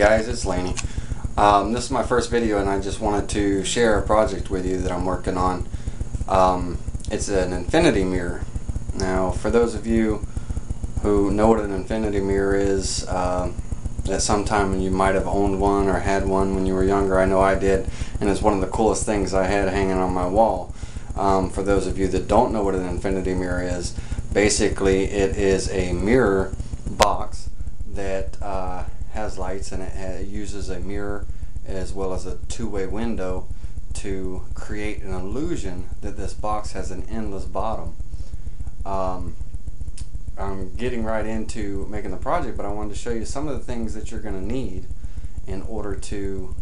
guys, it's Laney. This is my first video and I just wanted to share a project with you that I'm working on. It's an infinity mirror. Now for those of you who know what an infinity mirror is, at some time you might have owned one or had one when you were younger. I know I did, and it's one of the coolest things I had hanging on my wall. For those of you that don't know what an infinity mirror is, basically it is a mirror box that has lights, and it uses a mirror as well as a two-way window to create an illusion that this box has an endless bottom. I'm getting right into making the project, but I wanted to show you some of the things that you're going to need in order to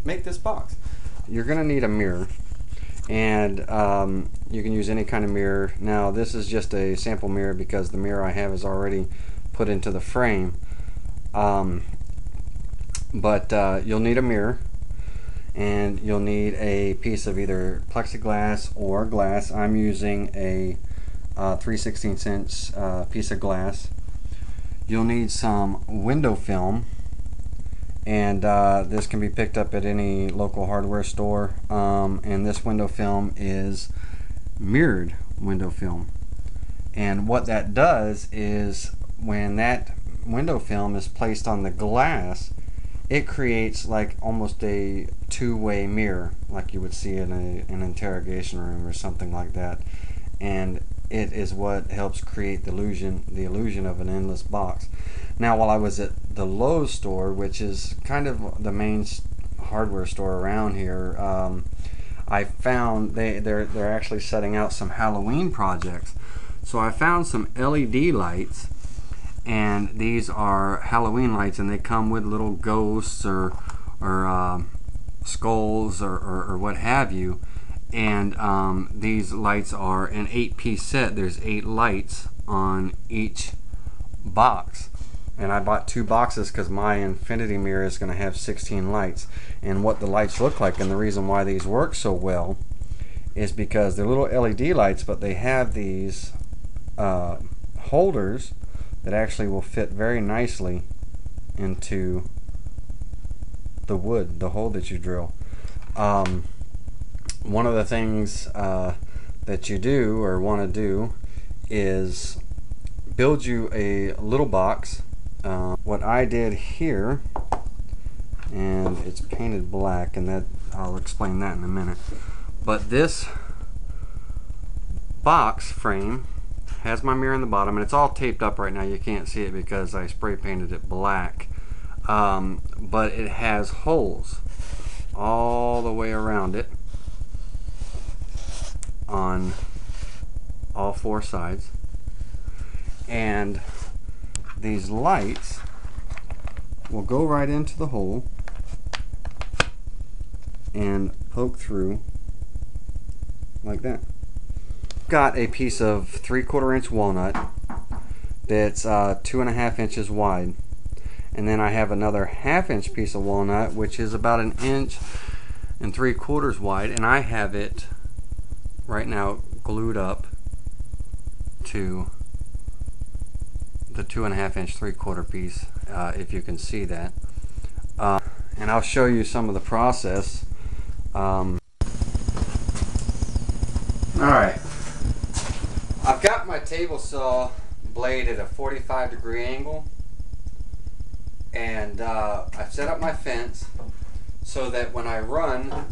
make this box. You're going to need a mirror, and you can use any kind of mirror. Now this is just a sample mirror because the mirror I have is already put into the frame, but you'll need a mirror, and you'll need a piece of either plexiglass or glass. I'm using a 3/16 inch piece of glass. You'll need some window film, and this can be picked up at any local hardware store, and this window film is mirrored window film, and what that does is when that window film is placed on the glass, it creates like almost a two-way mirror, like you would see in an interrogation room or something like that, and it is what helps create the illusion of an endless box. Now, while I was at the Lowe's store, which is kind of the main hardware store around here, I found they're actually setting out some Halloween projects. So I found some LED lights, and these are Halloween lights, and they come with little ghosts or skulls or what have you. And these lights are an 8-piece set. There's 8 lights on each box, and I bought 2 boxes because my infinity mirror is going to have 16 lights. And what the lights look like, and the reason why these work so well, is because they're little LED lights, but they have these holders that actually will fit very nicely into the wood, the hole that you drill. One of the things that you do or want to do is build you a little box. What I did here, and it's painted black, and that I'll explain that in a minute, but this box frame has my mirror in the bottom, and it's all taped up right now. You can't see it because I spray painted it black, but it has holes all the way around it on all 4 sides, and these lights will go right into the hole and poke through like that. Got a piece of 3/4 inch walnut that's 2.5 inches wide, and then I have another 1/2 inch piece of walnut which is about 1 3/4 inches wide, and I have it right now glued up to the 2.5 inch 3/4 piece, if you can see that, and I'll show you some of the process. Alright, I've got my table saw blade at a 45-degree angle, and I've set up my fence so that when I run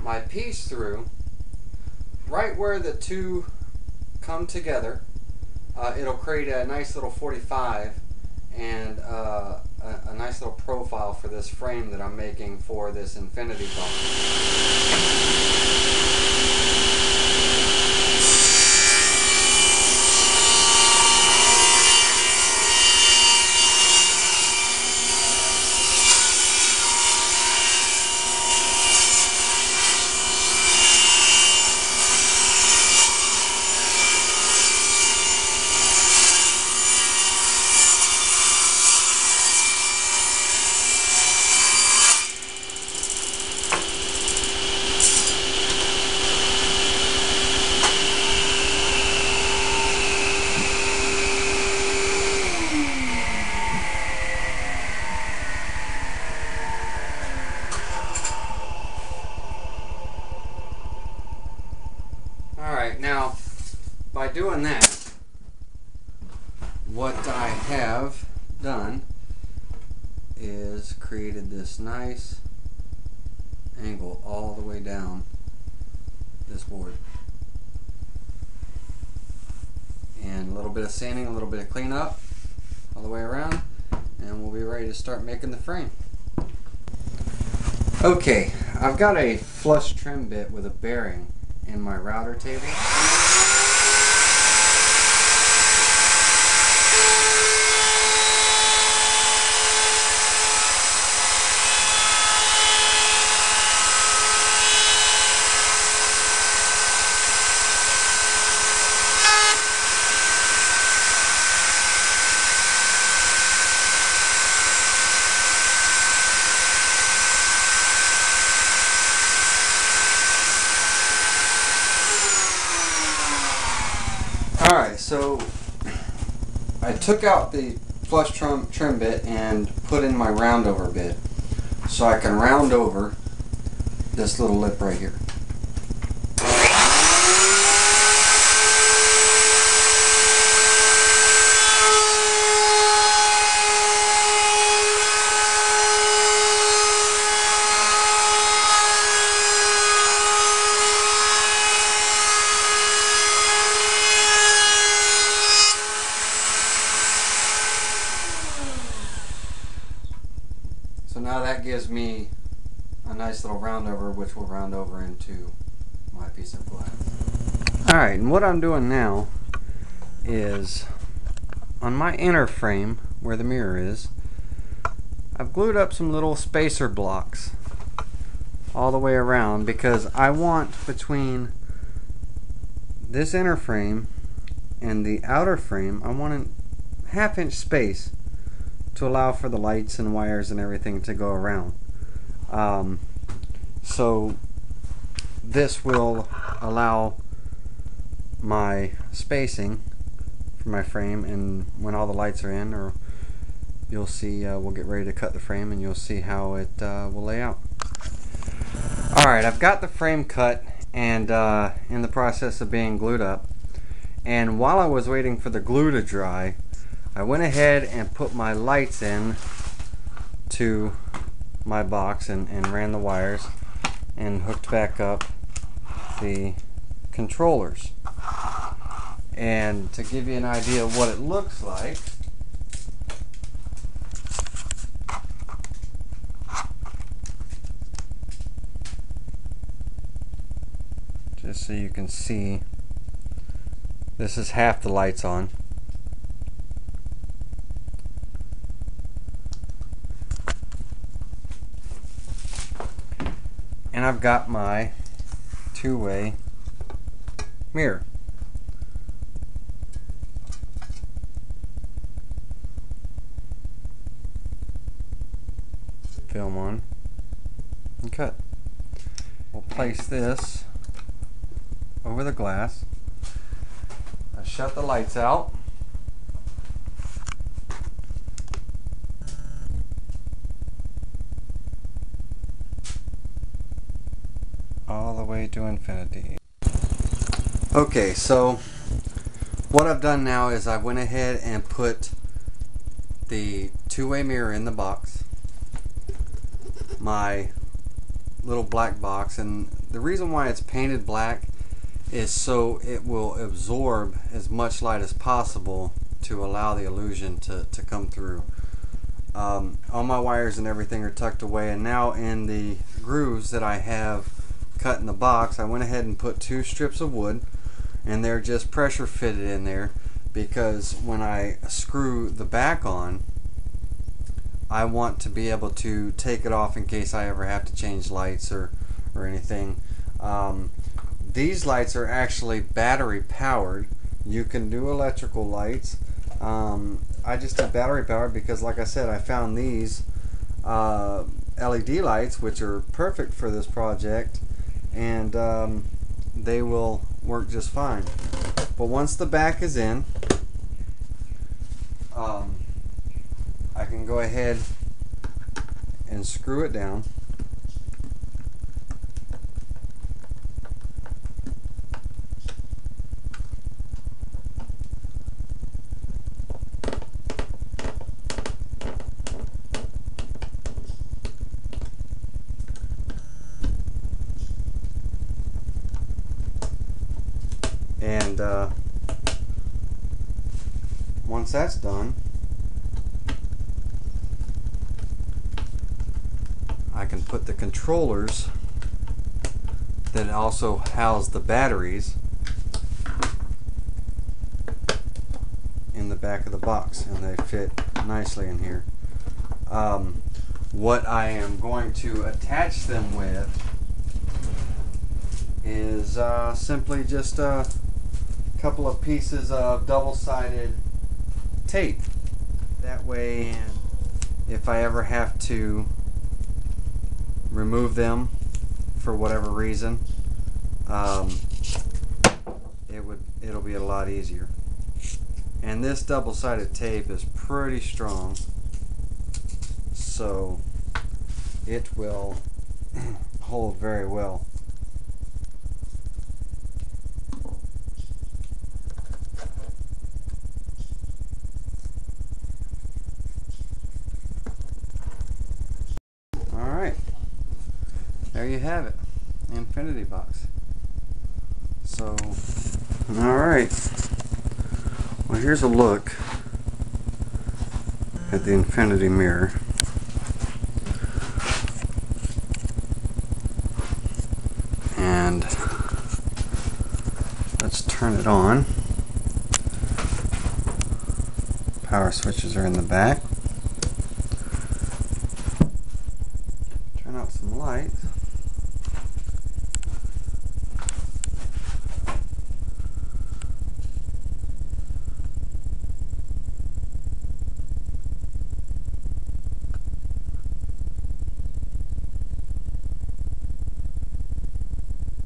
my piece through, right where the two come together, it'll create a nice little 45 and a nice little profile for this frame that I'm making for this infinity box. doing that, what I have done is created this nice angle all the way down this board. And a little bit of sanding, a little bit of cleanup all the way around, and we'll be ready to start making the frame. Okay, I've got a flush trim bit with a bearing in my router table. Alright, so I took out the flush trim bit and put in my round over bit so I can round over this little lip right here. So now that gives me a nice little round over, which will round over into my piece of glass. Alright, and what I'm doing now is on my inner frame where the mirror is, I've glued up some little spacer blocks all the way around because I want between this inner frame and the outer frame, I want a half-inch space to allow for the lights and wires and everything to go around. So this will allow my spacing for my frame, and when all the lights are in, or you'll see, we'll get ready to cut the frame and you'll see how it will lay out. Alright, I've got the frame cut and in the process of being glued up, and while I was waiting for the glue to dry, I went ahead and put my lights in to my box and ran the wires and hooked back up the controllers. And to give you an idea of what it looks like, just so you can see, this is half the lights on. And I've got my two-way mirror. Film on and cut. We'll place this over the glass. I shut the lights out. All the way to infinity. Okay, so what I've done now is I went ahead and put the two-way mirror in the box, my little black box, and the reason why it's painted black is so it will absorb as much light as possible to allow the illusion to come through. All my wires and everything are tucked away, and now in the grooves that I have cut in the box, I went ahead and put 2 strips of wood, and they're just pressure fitted in there because when I screw the back on, I want to be able to take it off in case I ever have to change lights or anything. These lights are actually battery powered. You can do electrical lights. I just did battery powered because, like I said, I found these LED lights which are perfect for this project, and they will work just fine. But once the back is in, I can go ahead and screw it down. once that's done, I can put the controllers that also house the batteries in the back of the box, and they fit nicely in here. What I am going to attach them with is simply just a couple of pieces of double-sided tape. That way, if I ever have to remove them for whatever reason, it'll be a lot easier. And this double-sided tape is pretty strong, so it will hold very well. Alright, there you have it, Infinity box. So, alright, well, here's a look at the infinity mirror. And let's turn it on. Power switches are in the back. Turn out some lights.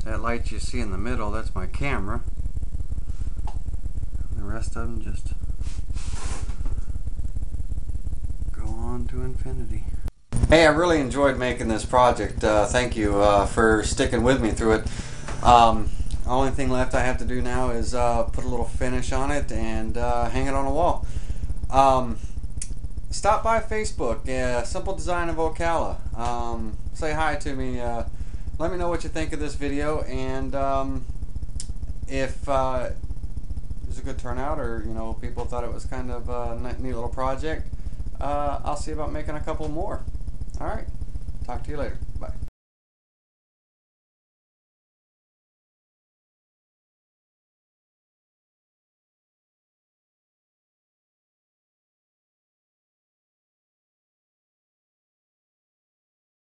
That light you see in the middle, that's my camera. And the rest of them just go on to infinity. Hey, I really enjoyed making this project. Thank you for sticking with me through it. Only thing left I have to do now is put a little finish on it and hang it on a wall. Stop by Facebook, Simple Design of Ocala. Say hi to me. Let me know what you think of this video, and if it was a good turnout, or people thought it was kind of a neat little project, I'll see about making a couple more. Alright, talk to you later. Bye.